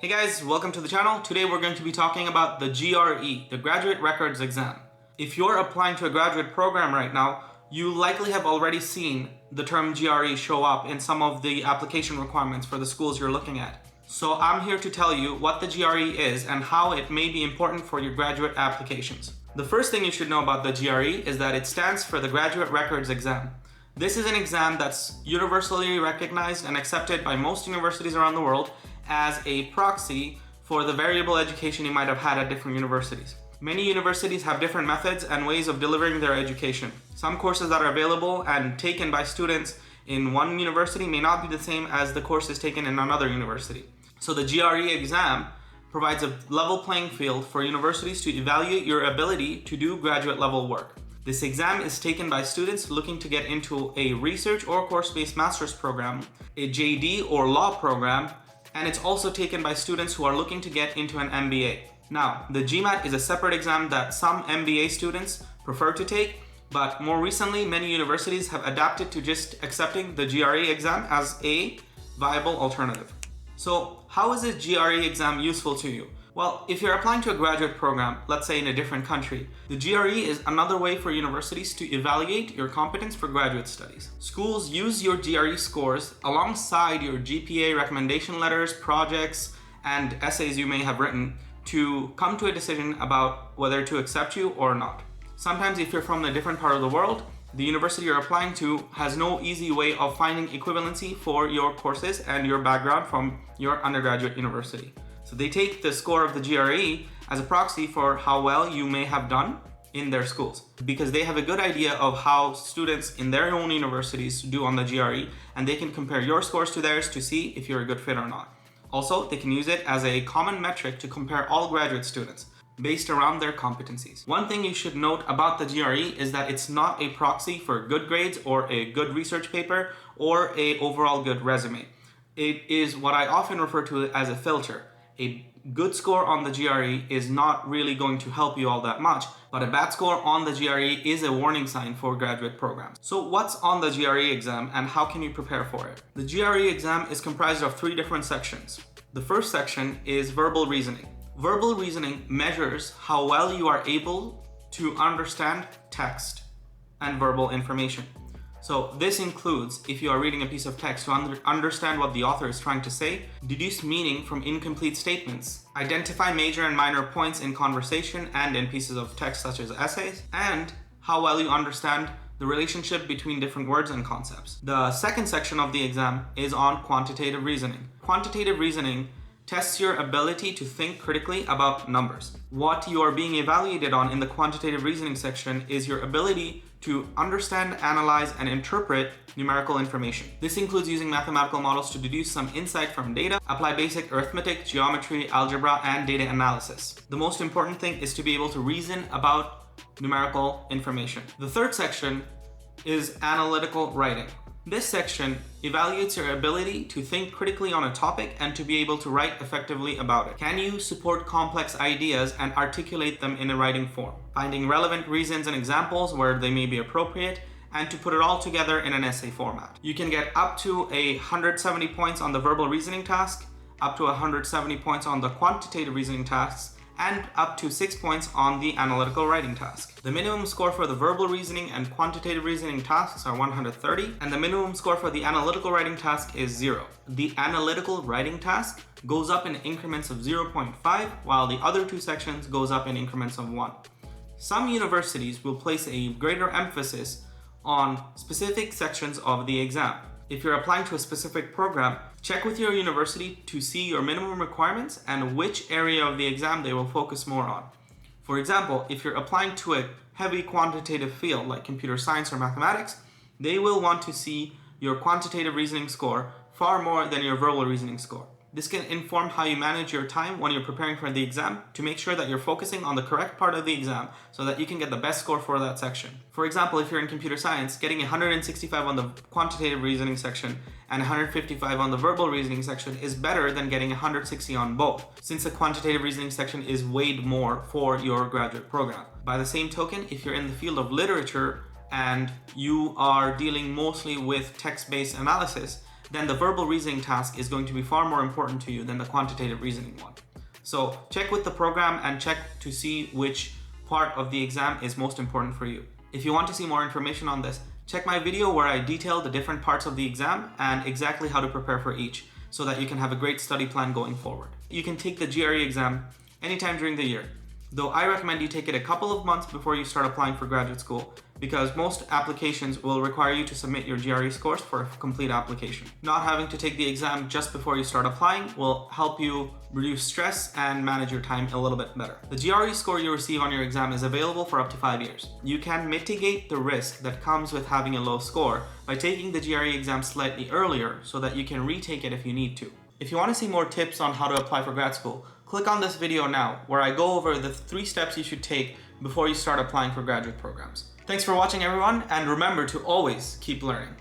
Hey guys, welcome to the channel. Today we're going to be talking about the GRE, the Graduate Records Exam. If you're applying to a graduate program right now, you likely have already seen the term GRE show up in some of the application requirements for the schools you're looking at. So I'm here to tell you what the GRE is and how it may be important for your graduate applications. The first thing you should know about the GRE is that it stands for the Graduate Records Exam. This is an exam that's universally recognized and accepted by most universities around the world as a proxy for the variable education you might have had at different universities. Many universities have different methods and ways of delivering their education. Some courses that are available and taken by students in one university may not be the same as the courses taken in another university. So the GRE exam provides a level playing field for universities to evaluate your ability to do graduate level work. This exam is taken by students looking to get into a research or course-based master's program, a JD or law program, and it's also taken by students who are looking to get into an MBA. Now, the GMAT is a separate exam that some MBA students prefer to take, but more recently, many universities have adapted to just accepting the GRE exam as a viable alternative. So, how is this GRE exam useful to you? Well, if you're applying to a graduate program, let's say in a different country, the GRE is another way for universities to evaluate your competence for graduate studies. Schools use your GRE scores alongside your GPA recommendation letters, projects, and essays you may have written to come to a decision about whether to accept you or not. Sometimes if you're from a different part of the world, the university you're applying to has no easy way of finding equivalency for your courses and your background from your undergraduate university. So they take the score of the GRE as a proxy for how well you may have done in their schools, because they have a good idea of how students in their own universities do on the GRE, and they can compare your scores to theirs to see if you're a good fit or not. Also, they can use it as a common metric to compare all graduate students based around their competencies. One thing you should note about the GRE is that it's not a proxy for good grades or a good research paper or an overall good resume. It is what I often refer to as a filter. A good score on the GRE is not really going to help you all that much, but a bad score on the GRE is a warning sign for graduate programs. So what's on the GRE exam and how can you prepare for it? The GRE exam is comprised of 3 different sections. The first section is verbal reasoning. Verbal reasoning measures how well you are able to understand text and verbal information. So this includes, if you are reading a piece of text, to understand what the author is trying to say, deduce meaning from incomplete statements, identify major and minor points in conversation and in pieces of text such as essays, and how well you understand the relationship between different words and concepts. The second section of the exam is on quantitative reasoning. Quantitative reasoning tests your ability to think critically about numbers. What you are being evaluated on in the quantitative reasoning section is your ability to understand, analyze, and interpret numerical information. This includes using mathematical models to deduce some insight from data, apply basic arithmetic, geometry, algebra, and data analysis. The most important thing is to be able to reason about numerical information. The third section is analytical writing. This section evaluates your ability to think critically on a topic and to be able to write effectively about it. Can you support complex ideas and articulate them in a writing form? Finding relevant reasons and examples where they may be appropriate, and to put it all together in an essay format. You can get up to 170 points on the verbal reasoning task, up to 170 points on the quantitative reasoning tasks, and up to 6 points on the analytical writing task. The minimum score for the verbal reasoning and quantitative reasoning tasks are 130, and the minimum score for the analytical writing task is 0. The analytical writing task goes up in increments of 0.5, while the other 2 sections goes up in increments of 1. Some universities will place a greater emphasis on specific sections of the exam. If you're applying to a specific program, check with your university to see your minimum requirements and which area of the exam they will focus more on. For example, if you're applying to a heavy quantitative field like computer science or mathematics, they will want to see your quantitative reasoning score far more than your verbal reasoning score. This can inform how you manage your time when you're preparing for the exam to make sure that you're focusing on the correct part of the exam so that you can get the best score for that section. For example, if you're in computer science, getting 165 on the quantitative reasoning section and 155 on the verbal reasoning section is better than getting 160 on both, since the quantitative reasoning section is weighed more for your graduate program. By the same token, if you're in the field of literature and you are dealing mostly with text-based analysis, then the verbal reasoning task is going to be far more important to you than the quantitative reasoning one. So check with the program and check to see which part of the exam is most important for you. If you want to see more information on this, check my video where I detail the different parts of the exam and exactly how to prepare for each so that you can have a great study plan going forward. You can take the GRE exam anytime during the year, though I recommend you take it a couple of months before you start applying for graduate school, because most applications will require you to submit your GRE scores for a complete application. Not having to take the exam just before you start applying will help you reduce stress and manage your time a little bit better. The GRE score you receive on your exam is available for up to 5 years. You can mitigate the risk that comes with having a low score by taking the GRE exam slightly earlier so that you can retake it if you need to. If you want to see more tips on how to apply for grad school, click on this video now where I go over the 3 steps you should take before you start applying for graduate programs. Thanks for watching, everyone, and remember to always keep learning.